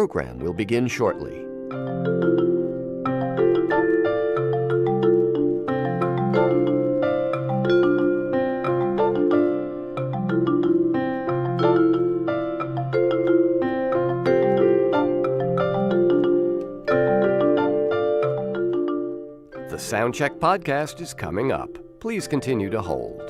program will begin shortly. The Soundcheck Podcast is coming up. Please continue to hold.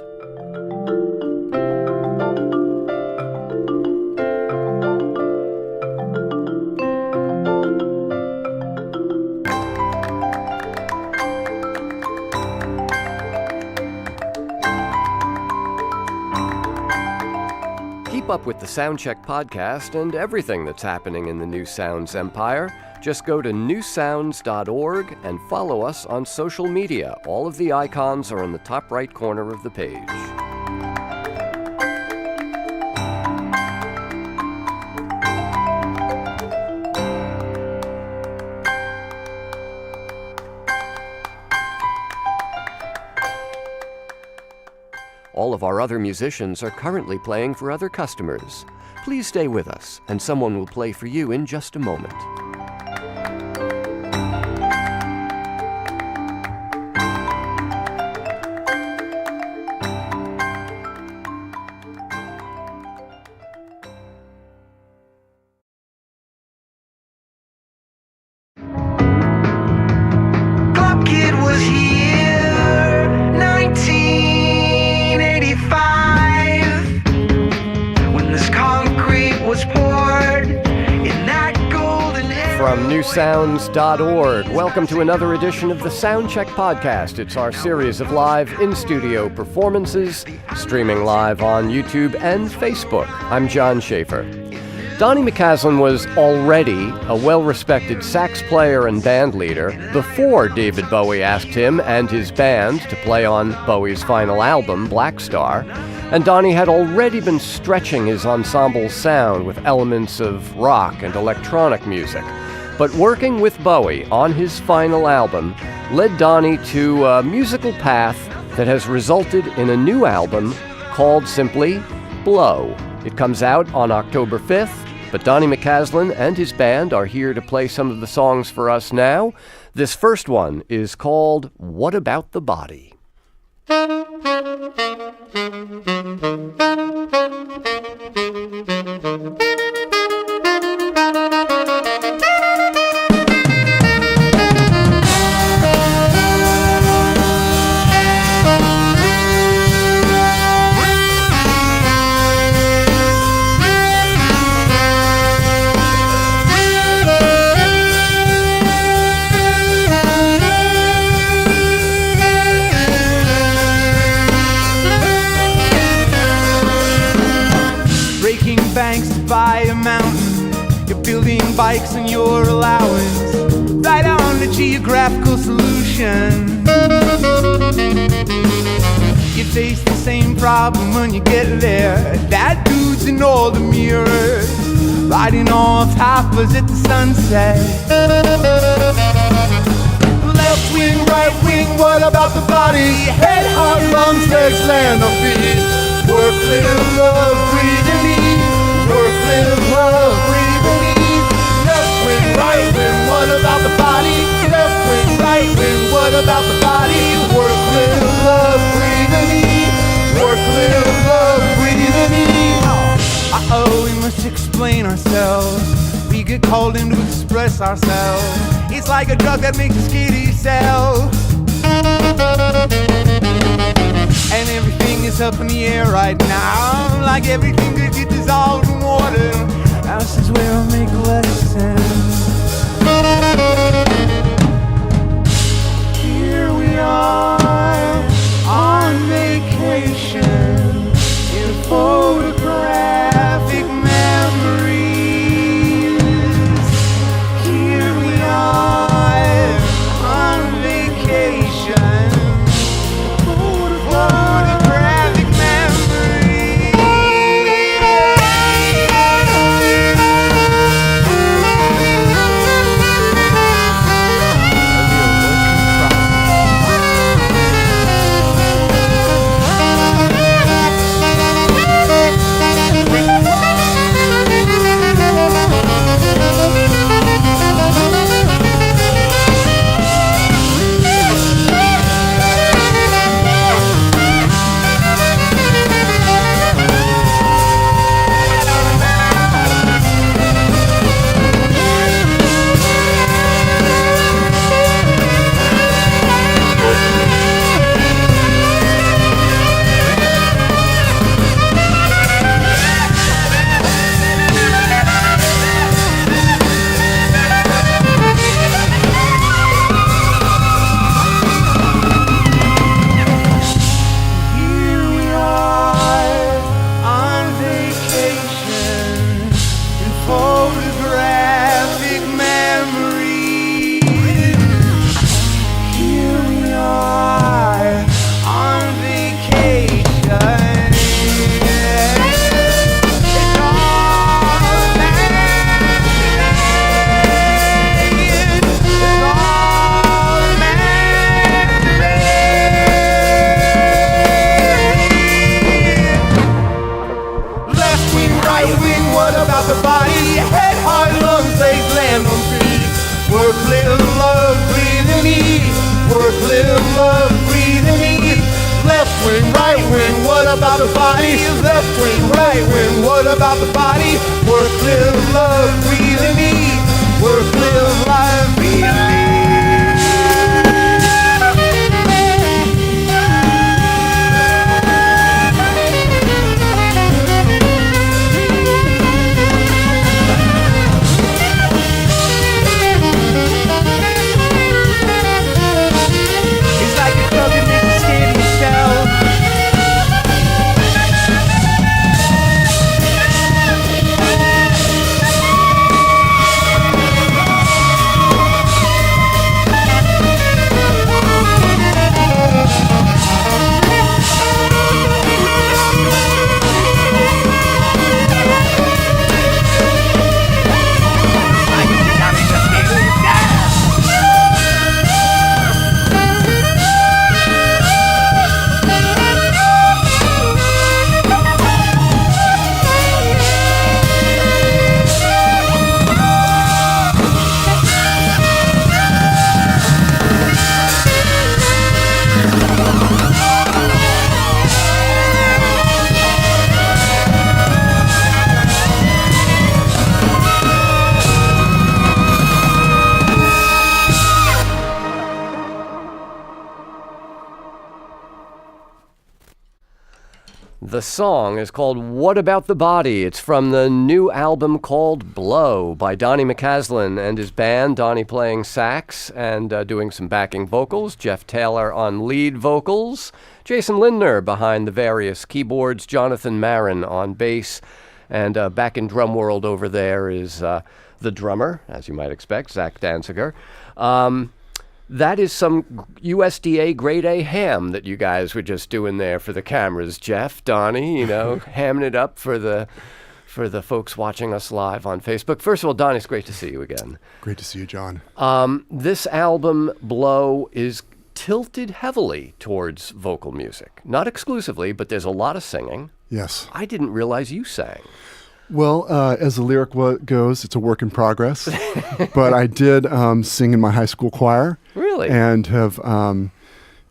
Keep up with the Soundcheck Podcast and everything that's happening in the New Sounds empire. Just go to newsounds.org and follow us on social media. All of the icons are in the top right corner of the page. All of our other musicians are currently playing for other customers. Please stay with us, and someone will play for you in just a moment. From newsounds.org, welcome to another edition of the Soundcheck Podcast. It's our series of live in-studio performances, streaming live on YouTube and Facebook. I'm John Schaefer. Donny McCaslin was already a well-respected sax player and band leader before David Bowie asked him and his band to play on Bowie's final album, Black Star. And Donny had already been stretching his ensemble sound with elements of rock and electronic music. But working with Bowie on his final album led Donny to a musical path that has resulted in a new album called simply Blow. It comes out on October 5th, but Donny McCaslin and his band are here to play some of the songs for us now. This first one is called What About the Body? By a mountain, you're building bikes and your allowance, right on the geographical solution. You face the same problem when you get there. That dude's in all the mirrors, riding off hoppers at the sunset. Left wing, right wing, what about the body? Head, heart, lungs, legs, land on feet. Work, live, love, breathe and eat. Work, live, love, breathe and eat. Left wing, right wing, what about the body? Left wing, right wing, what about the body? Work, live, love, breathe and eat. Work, live, love, breathe and eat. Uh-oh, we must explain ourselves. We get called in to express ourselves. It's like a drug that makes us kitty sell. And everything is up in the air right now, like everything could get dissolved in water. This is where I make lessons. Here we are on vacation in photographic memories. Here we are on vacation. Photographic memories. what about the body? Work, live, love, breathe, and eat. Work, live, life, breathe, and eat. The song is called What About the Body? It's from the new album called Blow by Donny McCaslin and his band, Donny playing sax and doing some backing vocals, Jeff Taylor on lead vocals, Jason Lindner behind the various keyboards, Jonathan Marin on bass, and back in drum world over there is the drummer, as you might expect, Zach Danziger. That is some USDA grade A ham that you guys were just doing there for the cameras, Jeff, Donny, hamming it up for the folks watching us live on Facebook. First of all, Donny, it's great to see you again. Great to see you, John. This album, Blow, is tilted heavily towards vocal music. Not exclusively, but there's a lot of singing. Yes. I didn't realize you sang. Well, as the lyric goes, it's a work in progress. But I did sing in my high school choir. Really? And have,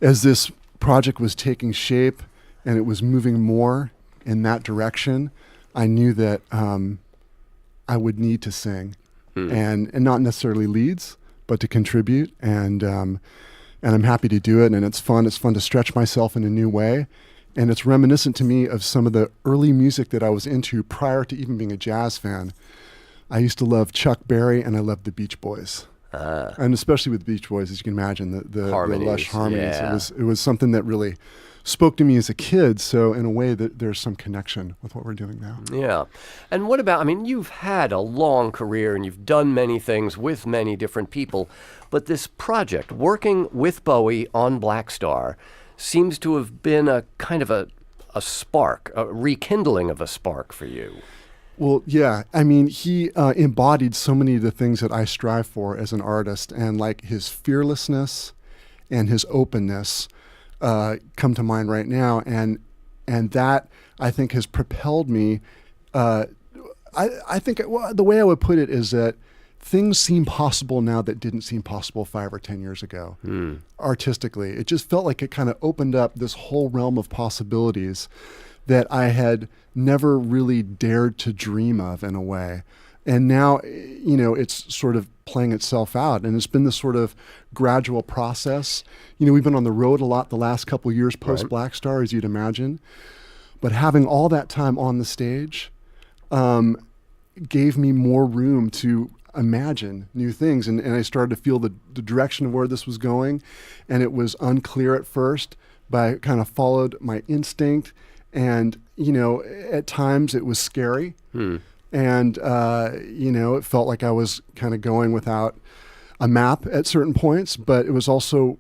as this project was taking shape and it was moving more in that direction, I knew that I would need to sing, and not necessarily leads, but to contribute. And I'm happy to do it. And it's fun. It's fun to stretch myself in a new way. And it's reminiscent to me of some of the early music that I was into prior to even being a jazz fan. I used to love Chuck Berry and I loved the Beach Boys. And especially with the Beach Boys, as you can imagine, the lush harmonies. Yeah. It was something that really spoke to me as a kid. So in a way that there's some connection with what we're doing now. Yeah. And what about, you've had a long career and you've done many things with many different people, but this project, working with Bowie on Black Star, seems to have been a kind of a spark, a rekindling of a spark for you. Well, yeah. He embodied so many of the things that I strive for as an artist, and like his fearlessness and his openness come to mind right now, and that I think has propelled me. I think the way I would put it is that things seem possible now that didn't seem possible 5 or 10 years ago. Artistically, it just felt like it kind of opened up this whole realm of possibilities that I had never really dared to dream of in a way. And now, it's sort of playing itself out, and it's been this sort of gradual process. We've been on the road a lot the last couple of years post Black Star, as you'd imagine, but having all that time on the stage gave me more room to imagine new things, and I started to feel the direction of where this was going, and it was unclear at first, but I kind of followed my instinct, and at times it was scary, and it felt like I was kind of going without a map at certain points, but it was also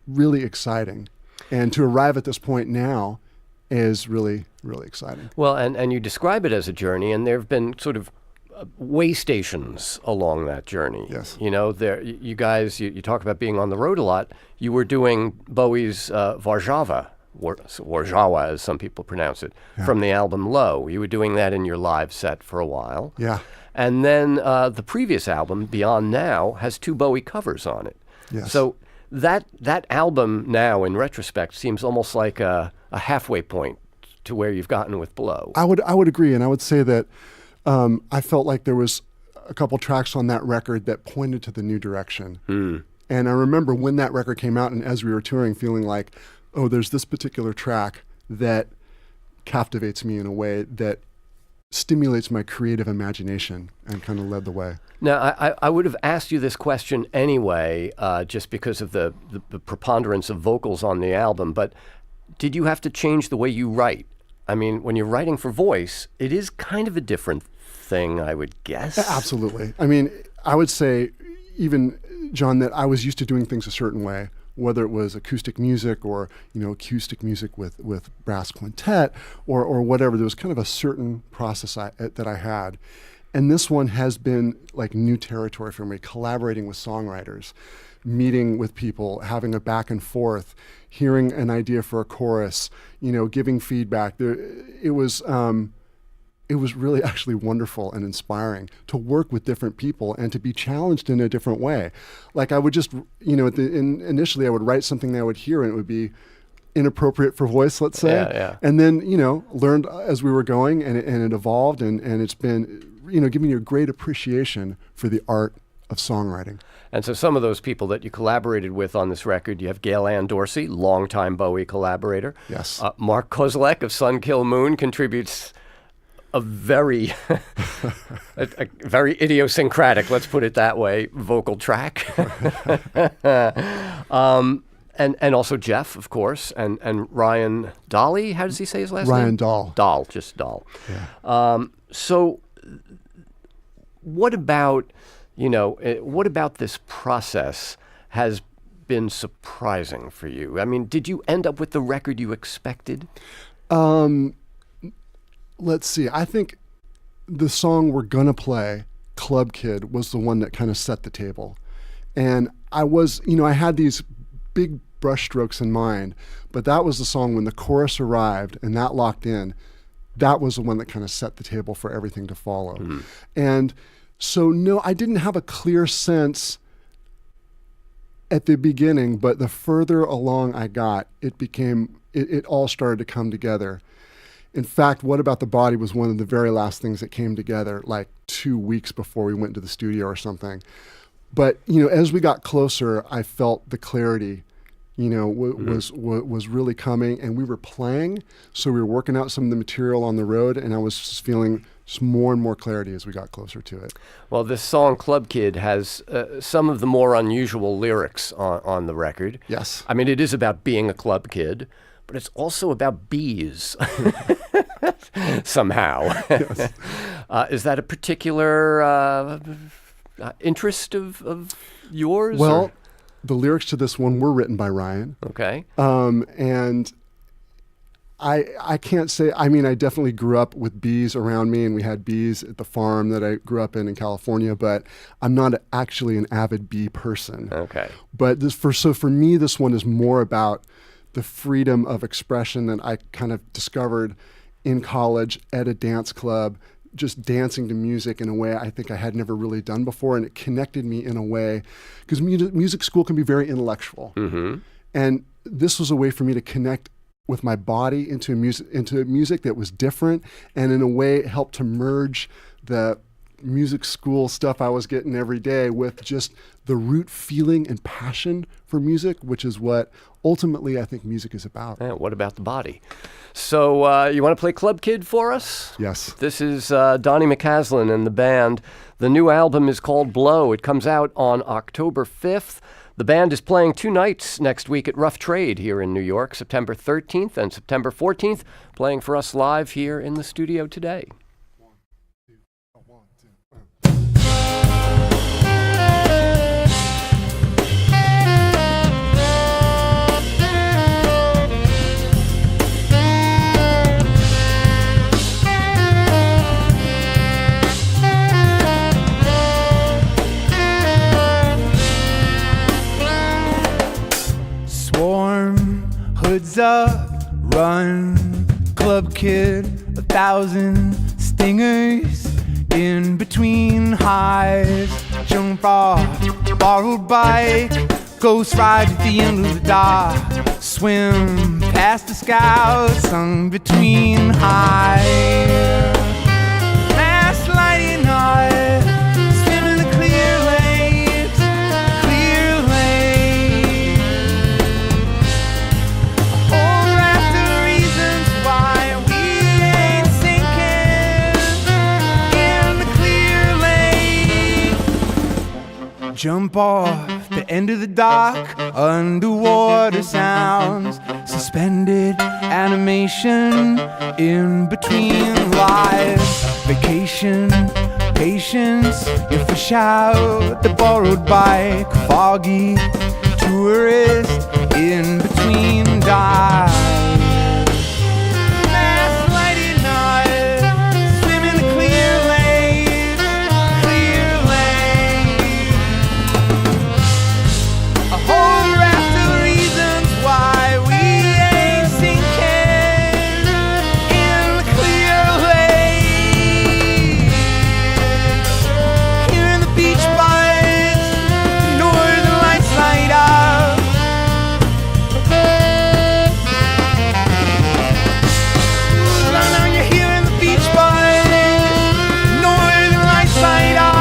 really exciting, and to arrive at this point now is really, really exciting. Well, and you describe it as a journey, and there have been sort of way stations along that journey. Yes. You guys, you talk about being on the road a lot. You were doing Bowie's Warzawa, as some people pronounce it, from the album Low. You were doing that in your live set for a while. Yeah. And then the previous album, Beyond Now, has 2 Bowie covers on it. Yes. So that album now, in retrospect, seems almost like a halfway point to where you've gotten with Blow. I would agree, and I would say that I felt like there was a couple tracks on that record that pointed to the new direction. And I remember when that record came out and as we were touring, feeling like, oh, there's this particular track that captivates me in a way that stimulates my creative imagination and kind of led the way. Now, I would have asked you this question anyway, just because of the preponderance of vocals on the album, but did you have to change the way you write? I mean, when you're writing for voice, it is kind of a different thing, I would guess. Absolutely. I mean, I would say even, John, that I was used to doing things a certain way, whether it was acoustic music or, acoustic music with brass quintet or whatever. There was kind of a certain process that I had. And this one has been like new territory for me, collaborating with songwriters, meeting with people, having a back and forth, hearing an idea for a chorus, giving feedback. It was really actually wonderful and inspiring to work with different people and to be challenged in a different way. Like I would just, initially I would write something that I would hear and it would be inappropriate for voice, let's say. Yeah. And then, learned as we were going and it evolved and it's been, giving you a great appreciation for the art of songwriting. And so some of those people that you collaborated with on this record, you have Gail Ann Dorsey, longtime Bowie collaborator. Yes. Mark Kozlek of Sun Kill Moon contributes a very, a very idiosyncratic, let's put it that way, vocal track. And also Jeff, of course, and Ryan Dolly. How does he say his last name? Ryan Dahl. Dahl, just Dahl. Yeah. So what about this process has been surprising for you? I mean, did you end up with the record you expected? Let's see. I think the song we're gonna play, Club Kid, was the one that kind of set the table. And I was, I had these big brushstrokes in mind, but that was the song when the chorus arrived and that locked in. That was the one that kind of set the table for everything to follow. Mm-hmm. And so, no, I didn't have a clear sense at the beginning, but the further along I got, it all started to come together. In fact, What About the Body was one of the very last things that came together, like 2 weeks before we went into the studio or something. But, as we got closer, I felt the clarity, was really coming, and we were playing. So we were working out some of the material on the road, and I was just feeling just more and more clarity as we got closer to it. Well, this song, Club Kid, has some of the more unusual lyrics on the record. Yes. I mean, it is about being a club kid, but it's also about bees somehow. Yes. Is that a particular interest of yours? Well, the lyrics to this one were written by Ryan. Okay. And I can't say, I definitely grew up with bees around me, and we had bees at the farm that I grew up in California, but I'm not actually an avid bee person. Okay. But for me, this one is more about the freedom of expression that I kind of discovered in college at a dance club, just dancing to music in a way I think I had never really done before. And it connected me in a way, because music school can be very intellectual. Mm-hmm. And this was a way for me to connect with my body into music that was different, and in a way it helped to merge the music school stuff I was getting every day with just the root feeling and passion for music, which is what ultimately I think music is about. Yeah, what about the body? So you want to play Club Kid for us? Yes. This is Donny McCaslin and the band. The new album is called Blow. It comes out on October 5th. The band is playing 2 nights next week at Rough Trade here in New York, September 13th and September 14th, playing for us live here in the studio today. Hoods up, run, club kid, 1,000 stingers in between highs. Jump off, borrowed bike, ghost ride at the end of the dock. Swim past the scout, sung between high. Last lighting night, swimming the clear lakes, clear lakes. A whole raft of reasons why we ain't sinking in the clear lake. Jump off the end of the dock, underwater sounds, suspended animation in between lives. Vacation, patience, you fish out the borrowed bike. Foggy tourist in between dives. Last lighted night, swim in the clear lake, clear lake. A whole raft of reasons why we ain't sinking in the clear lake. Here in the beach bars, the northern lights light up. Now you're here in the beach bars, northern lights light up.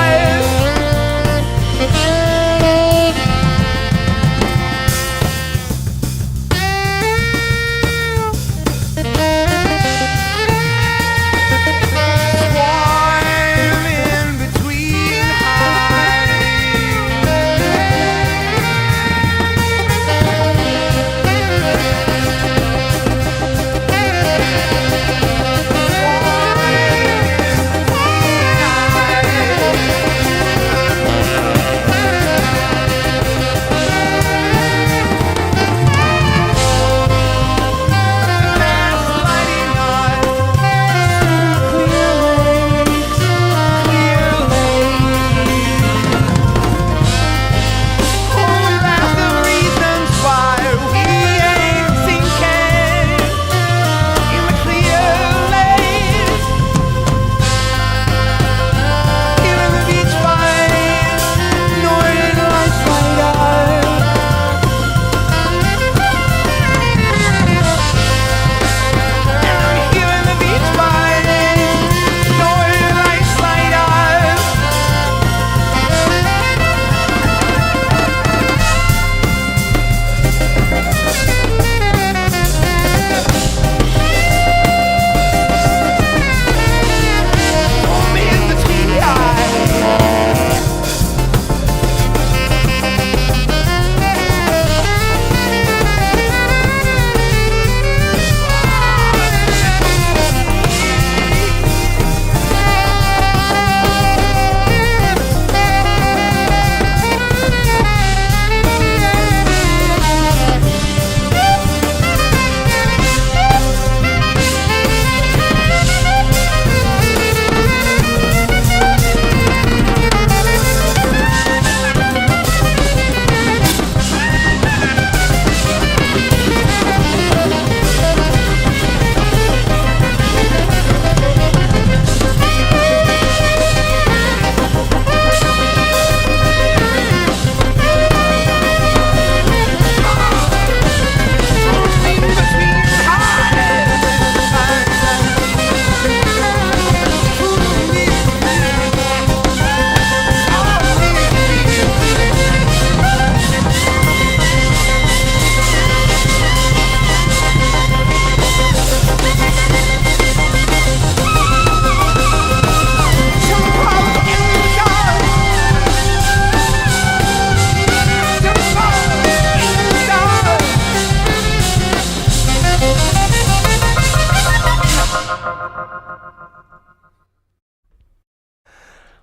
Warm in between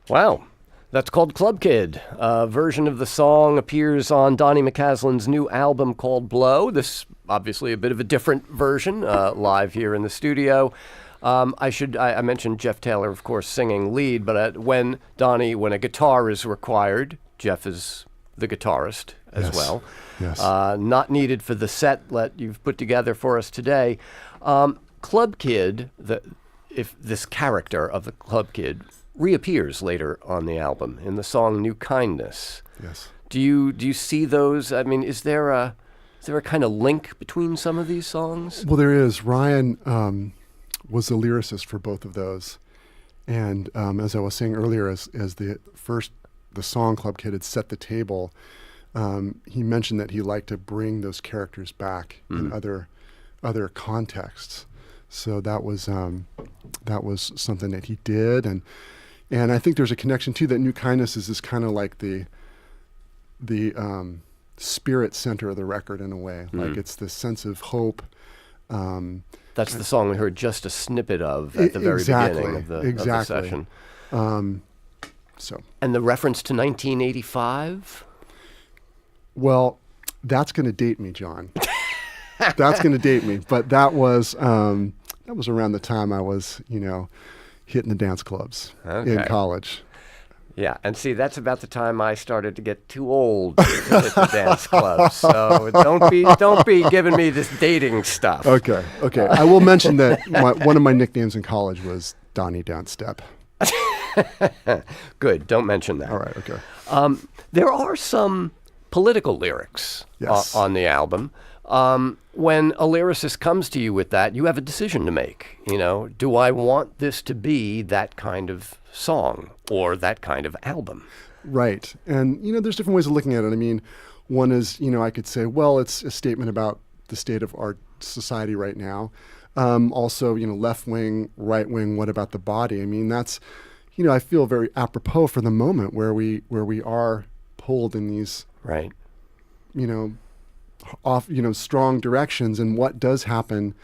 Wow. That's called Club Kid. A version of the song appears on Donny McCaslin's new album called Blow. This, obviously, a bit of a different version, live here in the studio. I mentioned Jeff Taylor, of course, singing lead, but when a guitar is required, Jeff is the guitarist as well. Yes. Not needed for the set that you've put together for us today. Club Kid, if this character of the Club Kid reappears later on the album in the song New Kindness. Yes. Do you see those? I mean, is there Is there a kind of link between some of these songs? Well, there is. Ryan was the lyricist for both of those. And as I was saying earlier, as the song Club Kid had set the table, he mentioned that he liked to bring those characters back in other contexts. So that was something that he did, and I think there's a connection too, that New Kindness is this kind of like the spirit center of the record in a way. Like it's this sense of hope. That's the song we heard just a snippet of at the very beginning of the session. And the reference to 1985? Well, that's going to date me, John. That's going to date me. But that was around the time I was, hitting the dance clubs in college. Yeah, and see, that's about the time I started to get too old to hit the dance clubs. So don't be giving me this dating stuff. Okay. I will mention that one of my nicknames in college was Donnie Don't Step. Good. Don't mention that. All right. Okay. There are some political lyrics on the album. When a lyricist comes to you with that, you have a decision to make. Do I want this to be that kind of song or that kind of album? Right. And, there's different ways of looking at it. I mean, one is, I could say, well, it's a statement about the state of our society right now. Also, left wing, right wing, what about the body? I mean, that's, I feel very apropos for the moment where we are pulled in these, right, off, strong directions, and what does happen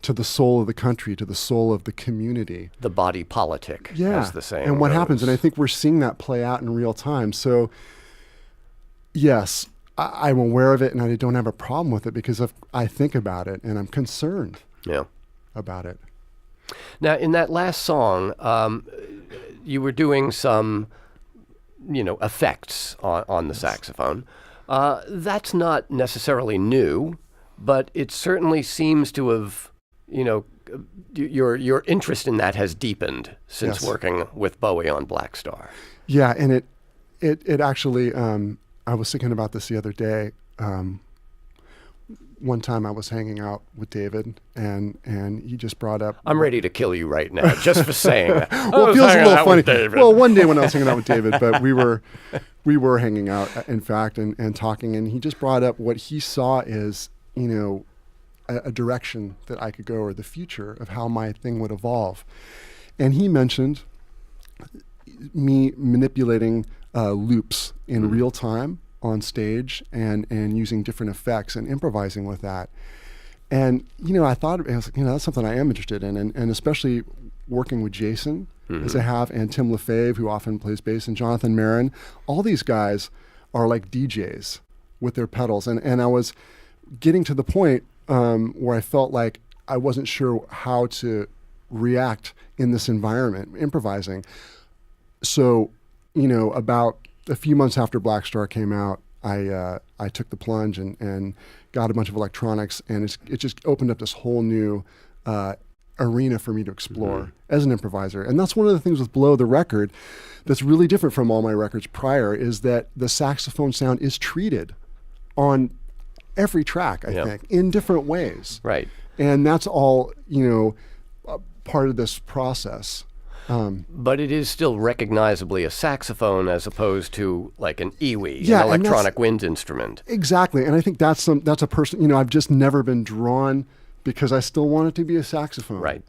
to the soul of the country, to the soul of the community. The body politic, as the saying and what goes. happens. And I think we're seeing that play out in real time. So, yes, I'm aware of it, and I don't have a problem with it because I think about it, and I'm concerned about it. Now, in that last song, you were doing some, effects on the saxophone. That's not necessarily new, but it certainly seems to have, your interest in that has deepened since working with Bowie on Black Star. Yeah, and it actually, I was thinking about this the other day. One time I was hanging out with David, and he just brought up... I'm ready to kill you right now, just for saying that. Well, it feels a little funny. Well, one day when I was hanging out with David, but we were hanging out, in fact, and talking, and he just brought up what he saw as, a direction that I could go, or the future of how my thing would evolve. And he mentioned me manipulating loops in real time on stage and using different effects and improvising with that. And, I thought, I was like, that's something I am interested in. And especially working with Jason, as I have, and Tim LaFave, who often plays bass, and Jonathan Marin. All these guys are like DJs with their pedals. And I was getting to the point where I felt like I wasn't sure how to react in this environment, improvising. So, about a few months after Black Star came out, I took the plunge and got a bunch of electronics, and it just opened up this whole new arena for me to explore as an improviser. And that's one of the things with Blow, the record, that's really different from all my records prior, is that the saxophone sound is treated on every track, I think, in different ways. Right. And that's all, part of this process. But it is still recognizably a saxophone as opposed to like an iwi, an electronic wind instrument. Exactly. And I think that's a person, I've just never been drawn because I still want it to be a saxophone. Right.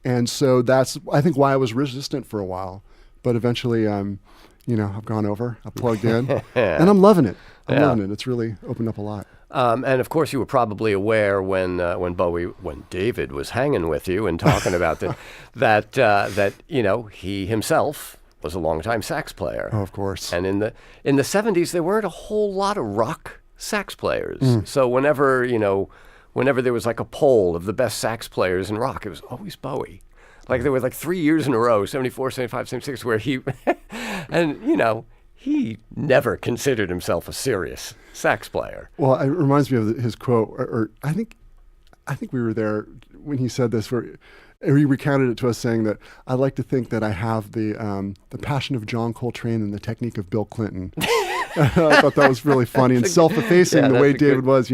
And so that's, I think, why I was resistant for a while. But eventually, I've gone over, I've plugged in, and I'm loving it. I'm loving it. It's really opened up a lot. And of course, you were probably aware when David was hanging with you and talking about that he himself was a longtime sax player. Oh, of course. And in the 70s, there weren't a whole lot of rock sax players. So whenever there was like a poll of the best sax players in rock, it was always Bowie. Like there were like 3 years in a row, 74, 75, 76, where he, and he never considered himself a serious sax player. Well, it reminds me of his quote, or I think we were there when he said this, where he recounted it to us, saying that I like to think that I have the passion of John Coltrane and the technique of Bill Clinton. I thought that was really funny and self-effacing the way David was,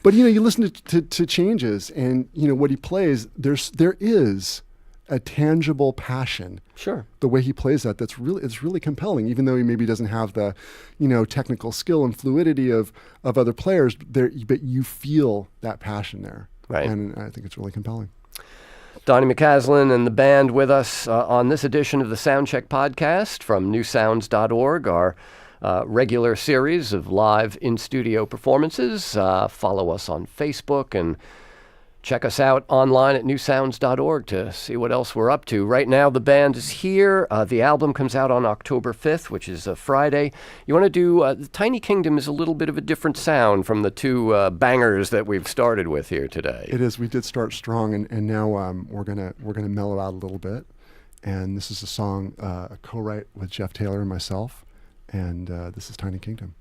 but you listen to changes, and what he plays. There is a tangible passion. Sure. The way he plays it's really compelling, even though he maybe doesn't have the, technical skill and fluidity of other players. But you feel that passion there, right? And I think it's really compelling. Donny McCaslin and the band with us on this edition of the Soundcheck Podcast from newsounds.org, our regular series of live in-studio performances. Follow us on Facebook and check us out online at newsounds.org to see what else we're up to. Right now, the band is here. The album comes out on October 5th, which is a Friday. You want to do Tiny Kingdom is a little bit of a different sound from the two bangers that we've started with here today. It is. We did start strong, and now we're gonna mellow out a little bit. And this is a song, a co-write with Jeff Taylor and myself, and this is Tiny Kingdom.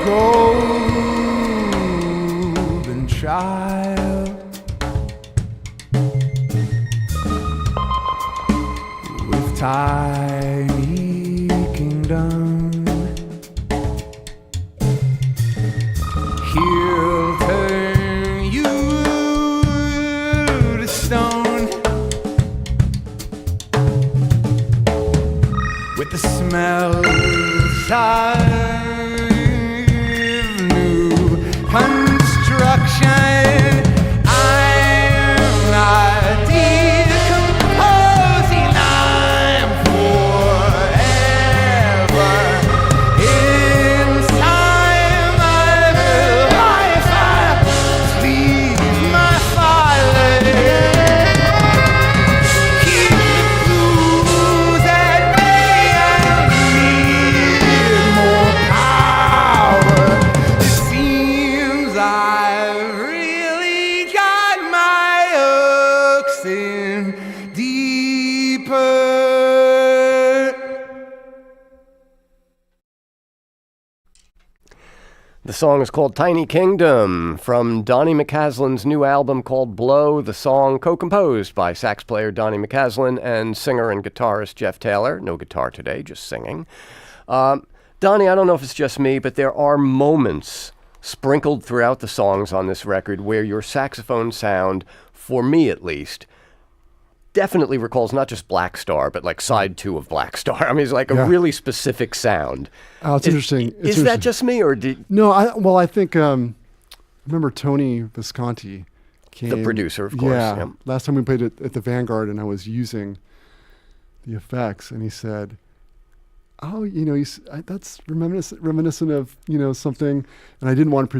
golden child with tiny kingdom. He'll turn you to stone with the smell of new construction. I'm not decomposing, I'm forever inside my life. I please my Father. Keep the blues at bay. I need more power. It seems I've really got my hooks in deeper. The song is called Tiny Kingdom from Donny McCaslin's new album called Blow. The song co-composed by sax player Donny McCaslin and singer and guitarist Jeff Taylor. No guitar today, just singing. Donny, I don't know if it's just me, but there are moments sprinkled throughout the songs on this record where your saxophone sound, for me at least, definitely recalls not just Black Star, but like side 2 of Black Star. I mean, it's like a Yeah. really specific sound. Oh, it's interesting. It's Is that interesting. just me, or did No, I think remember Tony Visconti came. the producer, of course? Yeah. Yeah. Last time we played it at the Vanguard, and I was using the effects, and he said, "Oh, that's reminiscent of something." And I didn't want to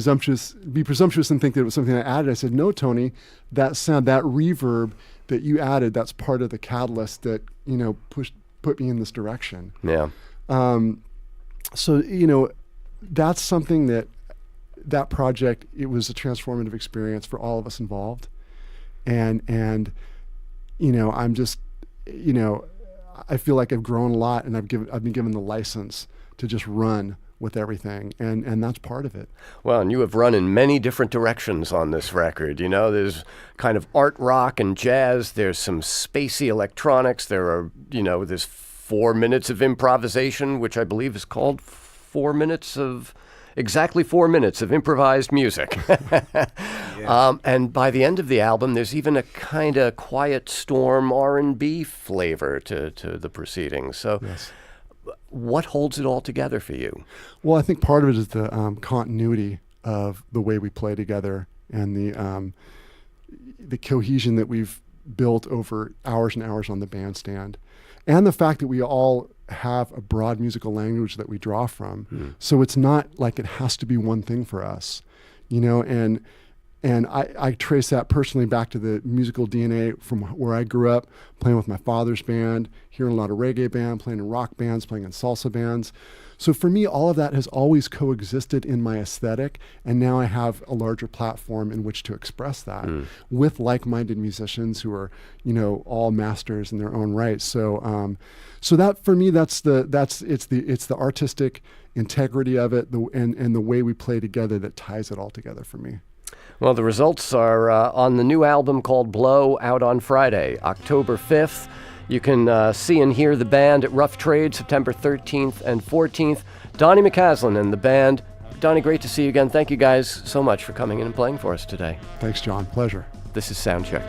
be presumptuous and think that it was something I added. I said, "No, Tony, that sound, that reverb that you added, that's part of the catalyst that put me in this direction." Yeah. So that's something that project, it was a transformative experience for all of us involved, and I'm just I feel like I've grown a lot, and I've been given the license to just run with everything, and that's part of it. Well, and you have run in many different directions on this record. There's kind of art rock and jazz. There's some spacey electronics. There's 4 minutes of improvisation, which I believe is called exactly 4 minutes of improvised music. And by the end of the album, there's even a kind of quiet storm R&B flavor to the proceedings. So Yes. what holds it all together for you? Well, I think part of it is the continuity of the way we play together, and the cohesion that we've built over hours and hours on the bandstand, and the fact that we all have a broad musical language that we draw from. So it's not like it has to be one thing for us, and I trace that personally back to the musical DNA from where I grew up, playing with my father's band, hearing a lot of reggae band, playing in rock bands, playing in salsa bands. So for me, all of that has always coexisted in my aesthetic, and now I have a larger platform in which to express that with like-minded musicians who are, all masters in their own right. So that for me, it's the artistic integrity of it, and the way we play together that ties it all together for me. Well, the results are on the new album called Blow, out on Friday, October 5th. You can see and hear the band at Rough Trade September 13th and 14th. Donny McCaslin and the band. Donny, great to see you again. Thank you guys so much for coming in and playing for us today. Thanks, John. Pleasure. This is Soundcheck.